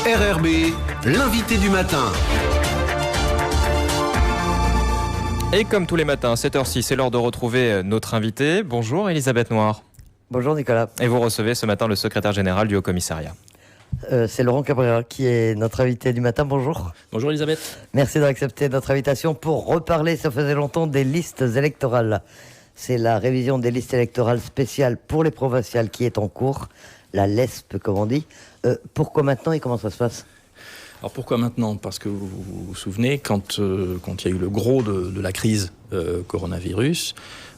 RRB, l'invité du matin. Et comme tous les matins, à 7h06, c'est l'heure de retrouver notre invité. Bonjour Elisabeth Noir. Bonjour Nicolas. Et vous recevez ce matin le secrétaire général du Haut-Commissariat. C'est Laurent Cabrera qui est notre invité du matin. Bonjour. Bonjour Elisabeth. Merci d'accepter notre invitation pour reparler, ça faisait longtemps, des listes électorales. C'est la révision des listes électorales spéciales pour les provinciales qui est en cours, la LESP comme on dit. Pourquoi maintenant et comment ça se passe ? Alors pourquoi maintenant ? Parce que vous vous souvenez, quand il y a eu le gros de la crise coronavirus,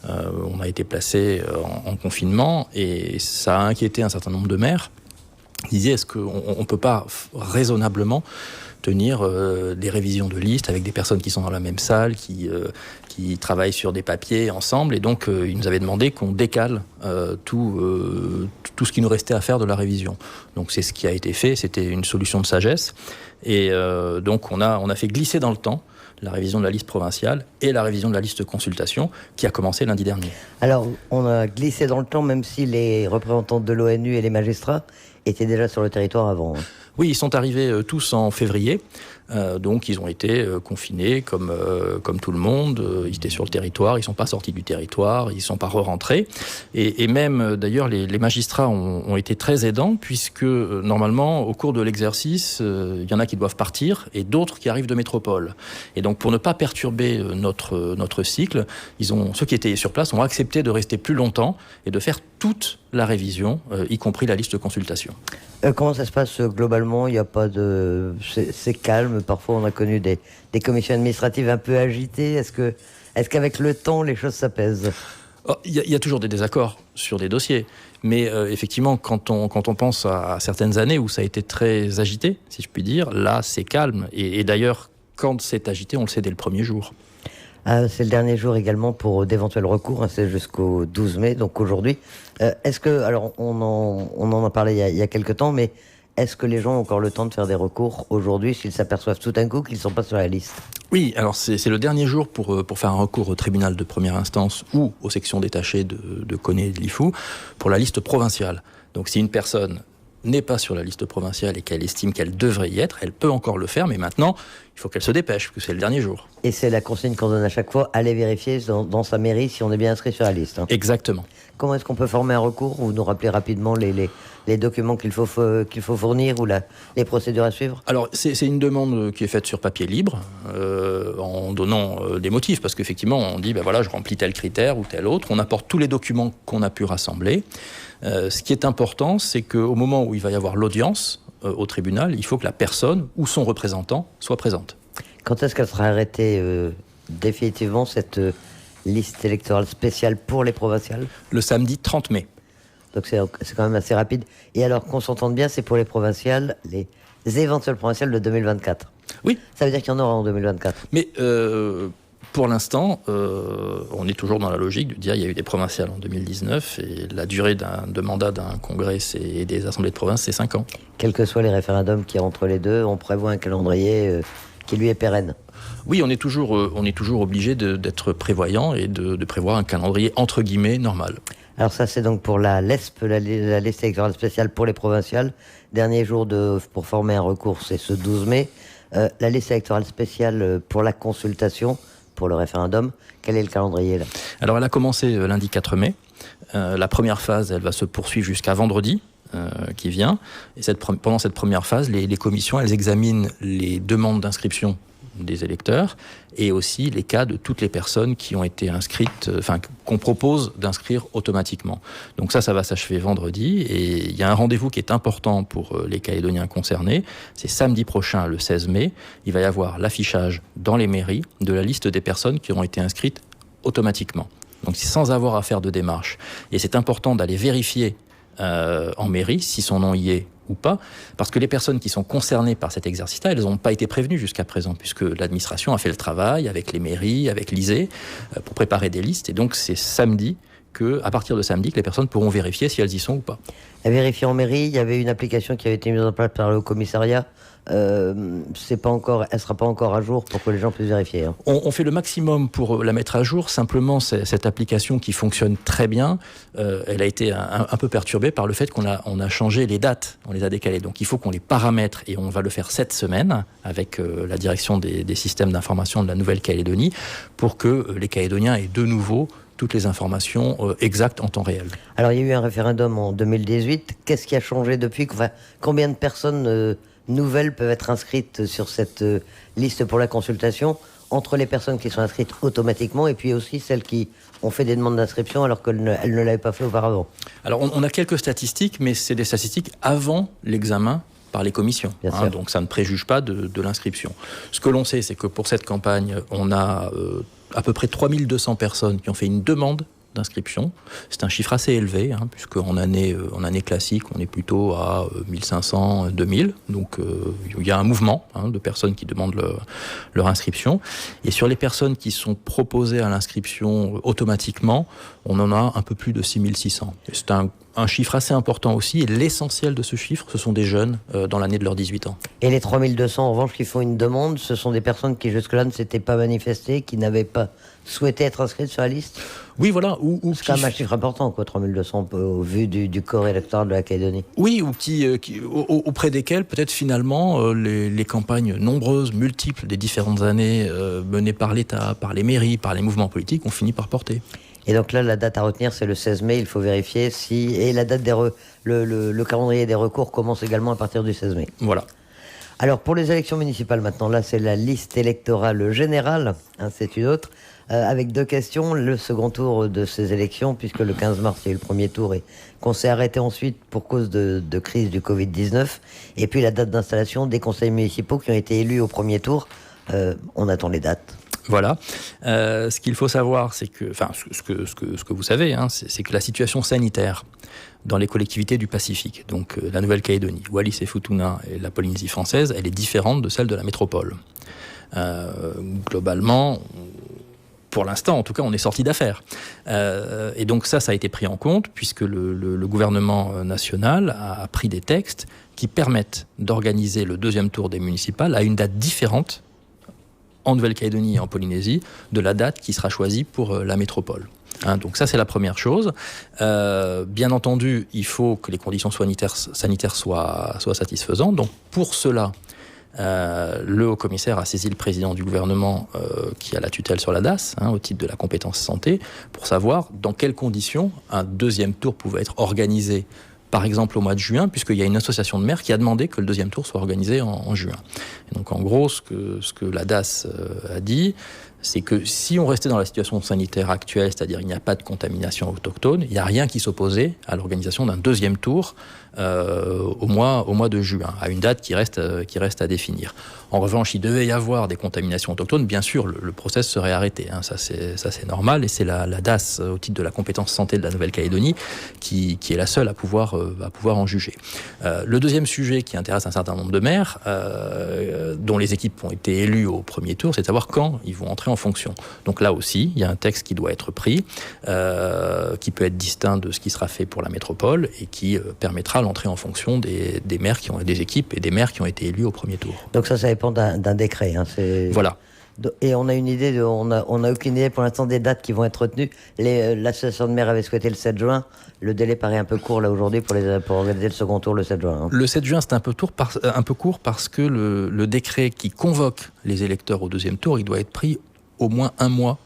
on a été placé en confinement et ça a inquiété un certain nombre de maires. Ils disaient, est-ce qu'on ne peut pas raisonnablement tenir des révisions de listes avec des personnes qui sont dans la même salle, qui travaillent sur des papiers ensemble, et donc ils nous avaient demandé qu'on décale tout ce qui nous restait à faire de la révision. Donc c'est ce qui a été fait, c'était une solution de sagesse, et donc on a fait glisser dans le temps la révision de la liste provinciale et la révision de la liste consultation qui a commencé lundi dernier. Alors on a glissé dans le temps même si les représentants de l'ONU et les magistrats étaient déjà sur le territoire avant. Oui, ils sont arrivés tous en février, donc ils ont été confinés comme tout le monde, ils étaient sur le territoire, ils ne sont pas sortis du territoire, ils ne sont pas re-rentrés, et même d'ailleurs les magistrats ont été très aidants, puisque normalement au cours de l'exercice, il y en a qui doivent partir, et d'autres qui arrivent de métropole. Et donc pour ne pas perturber notre cycle, ceux qui étaient sur place ont accepté de rester plus longtemps et de faire toute la révision, y compris la liste de consultation. Comment ça se passe globalement ? Il n'y a pas de... C'est calme, parfois on a connu des commissions administratives un peu agitées. Est-ce qu'avec le temps les choses s'apaisent ? Il y a toujours des désaccords sur des dossiers, mais effectivement quand on pense à certaines années où ça a été très agité, si je puis dire, là c'est calme, et d'ailleurs quand c'est agité on le sait dès le premier jour. C'est le dernier jour également pour d'éventuels recours, c'est jusqu'au 12 mai, donc aujourd'hui. Est-ce que, alors on en a parlé il y a quelques temps, mais est-ce que les gens ont encore le temps de faire des recours aujourd'hui s'ils s'aperçoivent tout d'un coup qu'ils ne sont pas sur la liste ? Oui, alors c'est le dernier jour pour faire un recours au tribunal de première instance ou aux sections détachées de Koné et de Lifou pour la liste provinciale. Donc si une personne n'est pas sur la liste provinciale et qu'elle estime qu'elle devrait y être, elle peut encore le faire, mais maintenant, il faut qu'elle se dépêche, parce que c'est le dernier jour. Et c'est la consigne qu'on donne à chaque fois, aller vérifier dans sa mairie si on est bien inscrit sur la liste. Exactement. Comment est-ce qu'on peut former un recours ? Vous nous rappelez rapidement les documents qu'il faut fournir ou les procédures à suivre ? Alors, c'est une demande qui est faite sur papier libre, en donnant des motifs, parce qu'effectivement, on dit, voilà, je remplis tel critère ou tel autre, on apporte tous les documents qu'on a pu rassembler. Ce qui est important, c'est qu'au moment où il va y avoir l'audience au tribunal, il faut que la personne ou son représentant soit présente. Quand est-ce qu'elle sera arrêtée définitivement, cette liste électorale spéciale pour les provinciales ? Le samedi 30 mai. Donc c'est quand même assez rapide. Et alors, qu'on s'entende bien, c'est pour les provinciales, les éventuelles provinciales de 2024. Oui. Ça veut dire qu'il y en aura en 2024. Mais pour l'instant, on est toujours dans la logique de dire qu'il y a eu des provinciales en 2019 et la durée de mandat d'un congrès et des assemblées de province, c'est 5 ans. Quels que soient les référendums qui entre les deux, on prévoit un calendrier qui lui est pérenne. Oui, on est toujours obligé d'être prévoyant et de prévoir un calendrier entre guillemets normal. Alors ça, c'est donc pour la LESP, la liste électorale spéciale pour les provinciales. Dernier jour pour former un recours, c'est ce 12 mai. La liste électorale spéciale pour la consultation, pour le référendum, quel est le calendrier là ? Alors elle a commencé lundi 4 mai. La première phase, elle va se poursuivre jusqu'à vendredi qui vient. Et pendant cette première phase, les commissions, elles examinent les demandes d'inscription des électeurs et aussi les cas de toutes les personnes qui ont été inscrites, qu'on propose d'inscrire automatiquement. Donc ça va s'achever vendredi et il y a un rendez-vous qui est important pour les Calédoniens concernés. C'est samedi prochain, le 16 mai. Il va y avoir l'affichage dans les mairies de la liste des personnes qui auront été inscrites automatiquement. Donc sans avoir à faire de démarche. Et c'est important d'aller vérifier en mairie si son nom y est ou pas, parce que les personnes qui sont concernées par cet exercice-là, elles n'ont pas été prévenues jusqu'à présent, puisque l'administration a fait le travail avec les mairies, avec l'ISEE, pour préparer des listes, et donc c'est samedi qu'à partir de samedi, que les personnes pourront vérifier si elles y sont ou pas. À vérifier en mairie, il y avait une application qui avait été mise en place par le commissariat. Elle sera pas encore à jour pour que les gens puissent vérifier. Hein. On fait le maximum pour la mettre à jour. Simplement, cette application qui fonctionne très bien, elle a été un peu perturbée par le fait qu'on a changé les dates, on les a décalées. Donc il faut qu'on les paramètre et on va le faire cette semaine avec la direction des systèmes d'information de la Nouvelle-Calédonie pour que les Calédoniens aient de nouveau toutes les informations exactes en temps réel. Alors il y a eu un référendum en 2018. Qu'est-ce qui a changé depuis ? Combien de personnes nouvelles peuvent être inscrites sur cette liste pour la consultation, entre les personnes qui sont inscrites automatiquement et puis aussi celles qui ont fait des demandes d'inscription alors qu'elles ne l'avaient pas fait auparavant? Alors on a quelques statistiques, mais c'est des statistiques avant l'examen par les commissions. Donc ça ne préjuge pas de l'inscription. Ce que l'on sait, c'est que pour cette campagne, on a à peu près 3200 personnes qui ont fait une demande d'inscription. C'est un chiffre assez élevé, puisque en année classique, on est plutôt à 1500, 2000. Donc il y a un mouvement de personnes qui demandent leur inscription. Et sur les personnes qui sont proposées à l'inscription automatiquement, on en a un peu plus de 6600. Et c'est un chiffre assez important aussi, et l'essentiel de ce chiffre, ce sont des jeunes dans l'année de leurs 18 ans. Et les 3200, en revanche, qui font une demande, ce sont des personnes qui jusque-là ne s'étaient pas manifestées, qui n'avaient pas souhaité être inscrites sur la liste? Oui, voilà. C'est quand même un chiffre important, 3200, au vu du corps électoral de la Calédonie. Oui, ou auprès desquels, peut-être finalement, les campagnes nombreuses, multiples des différentes années menées par l'État, par les mairies, par les mouvements politiques, ont fini par porter. Et donc là, la date à retenir, c'est le 16 mai. Il faut vérifier si... Et la date le calendrier des recours commence également à partir du 16 mai. Voilà. Alors, pour les élections municipales, maintenant, là, c'est la liste électorale générale. C'est une autre. Avec deux questions. Le second tour de ces élections, puisque le 15 mars, il y a eu le premier tour et qu'on s'est arrêté ensuite pour cause de crise du Covid-19. Et puis la date d'installation des conseils municipaux qui ont été élus au premier tour. On attend les dates. Voilà. Ce qu'il faut savoir, c'est que, ce que vous savez, c'est que la situation sanitaire dans les collectivités du Pacifique, donc la Nouvelle-Calédonie, Wallis et Futuna et la Polynésie française, elle est différente de celle de la métropole. Globalement, pour l'instant, en tout cas, on est sorti d'affaires. Et donc ça a été pris en compte puisque le gouvernement national a pris des textes qui permettent d'organiser le deuxième tour des municipales à une date différente en Nouvelle-Calédonie et en Polynésie, de la date qui sera choisie pour la métropole. Donc ça, c'est la première chose. Bien entendu, il faut que les conditions sanitaires soient satisfaisantes. Donc pour cela, le haut-commissaire a saisi le président du gouvernement qui a la tutelle sur la DAS, au titre de la compétence santé, pour savoir dans quelles conditions un deuxième tour pouvait être organisé, par exemple au mois de juin, puisqu'il y a une association de maires qui a demandé que le deuxième tour soit organisé en juin. Et donc en gros, ce que la DAS a dit, c'est que si on restait dans la situation sanitaire actuelle, c'est-à-dire il n'y a pas de contamination autochtone, il n'y a rien qui s'opposait à l'organisation d'un deuxième tour au mois de juin, à une date qui reste à définir. En revanche, il devait y avoir des contaminations autochtones, bien sûr, le process serait arrêté. Ça c'est normal, et c'est la DAS, au titre de la compétence santé de la Nouvelle-Calédonie, qui est la seule à pouvoir en juger. Le deuxième sujet qui intéresse un certain nombre de maires, dont les équipes ont été élues au premier tour, c'est de savoir quand ils vont entrer en fonction. Donc là aussi, il y a un texte qui doit être pris, qui peut être distinct de ce qui sera fait pour la métropole, et qui permettra l'entrée en fonction des maires des équipes et des maires qui ont été élus au premier tour. Donc ça dépend d'un décret. Voilà. Et on a une idée, on a aucune idée pour l'instant des dates qui vont être retenues. L'association de maires avait souhaité le 7 juin. Le délai paraît un peu court là aujourd'hui pour organiser le second tour le 7 juin. Le 7 juin, c'est un peu court parce que le décret qui convoque les électeurs au deuxième tour, il doit être pris au moins un mois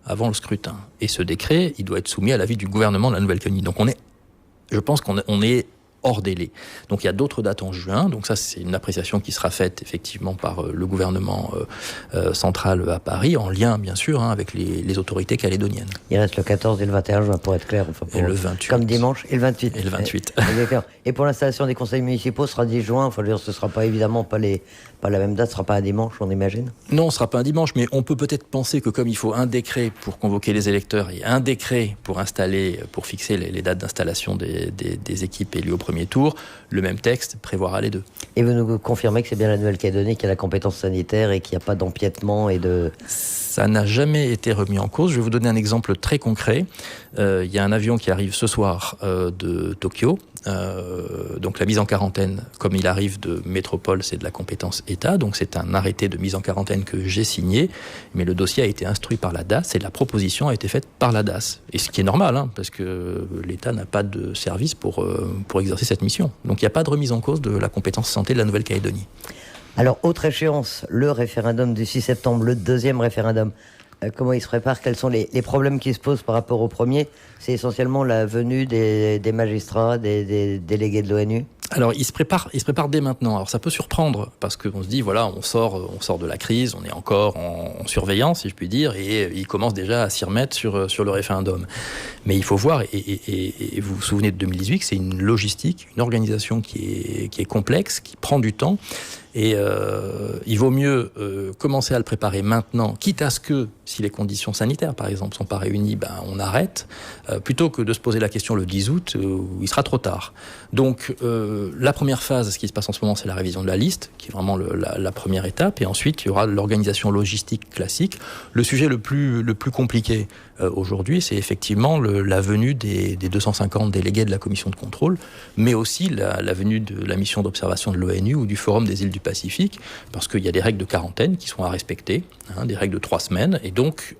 avant le scrutin. Et ce décret, il doit être soumis à l'avis du gouvernement de la Nouvelle-Calédonie. Donc je pense qu'on est hors délai. Donc il y a d'autres dates en juin. Donc ça, c'est une appréciation qui sera faite effectivement par le gouvernement central à Paris, en lien bien sûr avec les autorités calédoniennes. Il reste le 14 et le 21 juin pour être clair. Et le 28. Comme dimanche, et le 28. Et le 28. Et pour l'installation des conseils municipaux, ce sera 10 juin. Enfin, ce ne sera pas évidemment pas la même date, ce ne sera pas un dimanche, on imagine. Non, ce ne sera pas un dimanche, mais on peut peut-être penser que comme il faut un décret pour convoquer les électeurs et un décret pour fixer les dates d'installation des équipes élues au premier premier tour. Le même texte prévoira les deux. Et vous nous confirmez que c'est bien la Nouvelle-Calédonie qui a la compétence sanitaire et qu'il n'y a pas d'empiètement et de... Ça n'a jamais été remis en cause. Je vais vous donner un exemple très concret. Il y a un avion qui arrive ce soir de Tokyo. Donc la mise en quarantaine, comme il arrive de métropole, c'est de la compétence État. Donc c'est un arrêté de mise en quarantaine que j'ai signé. Mais le dossier a été instruit par la DAS et la proposition a été faite par la DAS. Et ce qui est normal, hein, parce que l'État n'a pas de service pour exercer cette mission. Donc il n'y a pas de remise en cause de la compétence santé de la Nouvelle-Calédonie. Alors, autre échéance, le référendum du 6 septembre, le deuxième référendum. Comment il se prépare? Quels sont les problèmes qui se posent par rapport au premier? C'est essentiellement la venue des magistrats, des délégués de l'ONU? Alors, il se prépare dès maintenant. Alors, ça peut surprendre parce qu'on se dit, voilà, on sort de la crise, on est encore en surveillance, si je puis dire, et il commence déjà à s'y remettre sur le référendum. Mais il faut voir, et vous vous souvenez de 2018, que c'est une logistique, une organisation qui est complexe, qui prend du temps. Et il vaut mieux commencer à le préparer maintenant, quitte à ce que, si les conditions sanitaires, par exemple, sont pas réunies, on arrête, plutôt que de se poser la question le 10 août, où il sera trop tard. Donc, la première phase, ce qui se passe en ce moment, c'est la révision de la liste, qui est vraiment la première étape, et ensuite, il y aura l'organisation logistique classique. Le sujet le plus compliqué aujourd'hui, c'est effectivement la venue des 250 délégués de la commission de contrôle, mais aussi la venue de la mission d'observation de l'ONU ou du Forum des îles du Pacifique, parce qu'il y a des règles de quarantaine qui sont à respecter, des règles de 3 semaines, et donc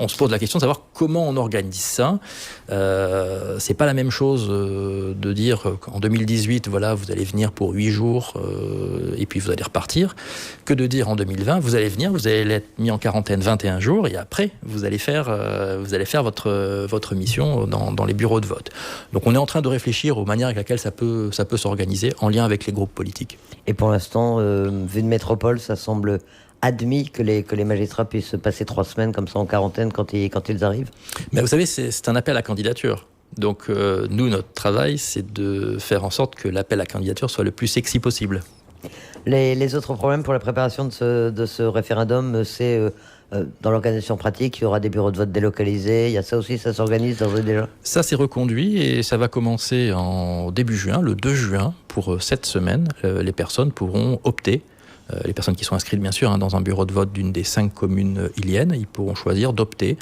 on se pose la question de savoir comment on organise ça. C'est pas la même chose de dire qu'en 2018, voilà, vous allez venir pour 8 jours et puis vous allez repartir, que de dire en 2020, vous allez venir, vous allez être mis en quarantaine 21 jours, et après, vous allez faire votre mission dans les bureaux de vote. Donc on est en train de réfléchir aux manières avec lesquelles ça peut s'organiser en lien avec les groupes politiques. Et pour l'instant, vu de métropole, ça semble admis que les magistrats puissent passer 3 semaines comme ça en quarantaine quand ils arrivent? Mais vous savez, c'est un appel à candidature. Donc nous, notre travail, c'est de faire en sorte que l'appel à candidature soit le plus sexy possible. Les autres problèmes pour la préparation de ce référendum, c'est dans l'organisation pratique, il y aura des bureaux de vote délocalisés, il y a ça aussi, ça s'organise d'ores et déjà? Ça, c'est reconduit et ça va commencer en début juin, le 2 juin, pour cette semaine. Les personnes pourront opter, les personnes qui sont inscrites bien sûr dans un bureau de vote d'une des 5 communes iliennes, ils pourront choisir d'opter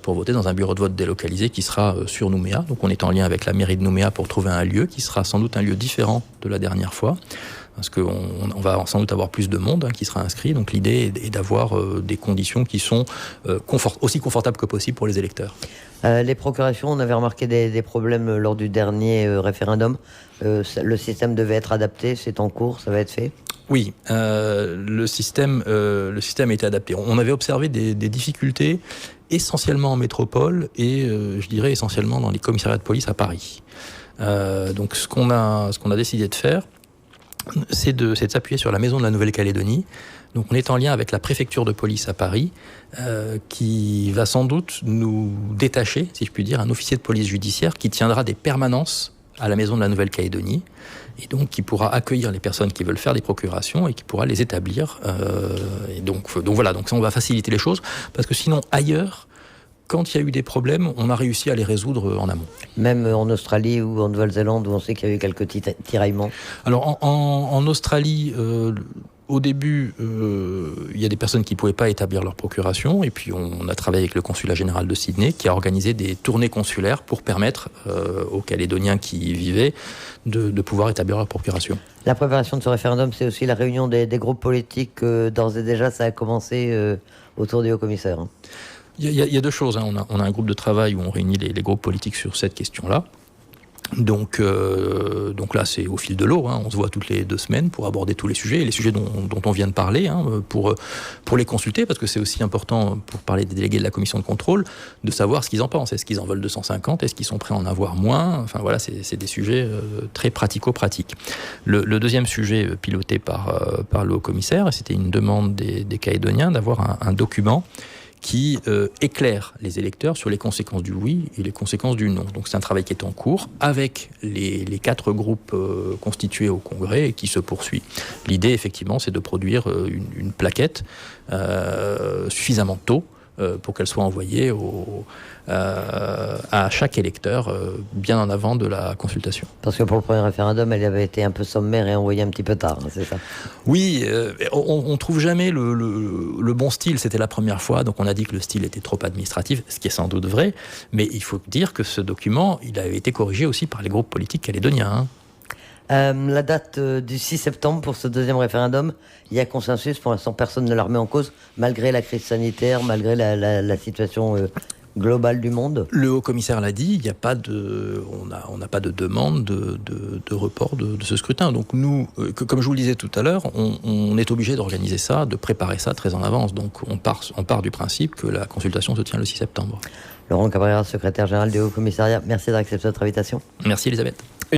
pour voter dans un bureau de vote délocalisé qui sera sur Nouméa. Donc on est en lien avec la mairie de Nouméa pour trouver un lieu qui sera sans doute un lieu différent de la dernière fois, parce qu'on va sans doute avoir plus de monde qui sera inscrit. Donc l'idée est d'avoir des conditions qui sont aussi confortables que possible pour les électeurs. Les procurations, on avait remarqué des problèmes lors du dernier référendum. Le système devait être adapté, c'est en cours, ça va être fait? Oui, le système a été adapté. On avait observé des difficultés essentiellement en métropole et je dirais essentiellement dans les commissariats de police à Paris. Donc ce qu'on a décidé de faire, c'est de s'appuyer sur la maison de la Nouvelle-Calédonie. Donc on est en lien avec la préfecture de police à Paris, qui va sans doute nous détacher, si je puis dire, un officier de police judiciaire qui tiendra des permanences à la maison de la Nouvelle-Calédonie, et donc qui pourra accueillir les personnes qui veulent faire des procurations et qui pourra les établir. Et donc voilà, donc ça, on va faciliter les choses, parce que sinon ailleurs, quand il y a eu des problèmes, on a réussi à les résoudre en amont. Même en Australie ou en Nouvelle-Zélande, où on sait qu'il y a eu quelques tiraillements? Alors en Australie, au début, il y a des personnes qui ne pouvaient pas établir leur procuration, et puis on a travaillé avec le consulat général de Sydney, qui a organisé des tournées consulaires pour permettre aux Calédoniens qui y vivaient de pouvoir établir leur procuration. La préparation de ce référendum, c'est aussi la réunion des groupes politiques. D'ores et déjà, ça a commencé autour du haut-commissaire. Il y a 2 choses. On a un groupe de travail où on réunit les groupes politiques sur cette question-là. Donc là, c'est au fil de l'eau. On se voit toutes les 2 semaines pour aborder tous les sujets dont on vient de parler, pour les consulter, parce que c'est aussi important, pour parler des délégués de la commission de contrôle, de savoir ce qu'ils en pensent. Est-ce qu'ils en veulent 250? Est-ce qu'ils sont prêts à en avoir moins? Enfin voilà, c'est des sujets très pratico-pratiques. Le deuxième sujet piloté par le haut-commissaire, c'était une demande des Calédoniens d'avoir un document qui éclaire les électeurs sur les conséquences du oui et les conséquences du non. Donc c'est un travail qui est en cours avec les 4 groupes constitués au Congrès et qui se poursuit. L'idée, effectivement, c'est de produire une plaquette suffisamment tôt pour qu'elle soit envoyée à chaque électeur bien en avant de la consultation. Parce que pour le premier référendum, elle avait été un peu sommaire et envoyée un petit peu tard, c'est ça? Oui, on trouve jamais le bon style. C'était la première fois, donc on a dit que le style était trop administratif, ce qui est sans doute vrai, mais il faut dire que ce document, il avait été corrigé aussi par les groupes politiques calédoniens. La date du 6 septembre pour ce deuxième référendum, il y a consensus, pour l'instant personne ne la remet en cause, malgré la crise sanitaire, malgré la situation globale du monde. Le haut-commissaire l'a dit, il n'y a pas on n'a pas de demande de report de ce scrutin. Donc nous, comme je vous le disais tout à l'heure, on est obligé d'organiser ça, de préparer ça très en avance. Donc on part du principe que la consultation se tient le 6 septembre. Laurent Cabrera, secrétaire général du Haut-Commissariat, merci d'avoir accepté notre invitation. Merci Elisabeth.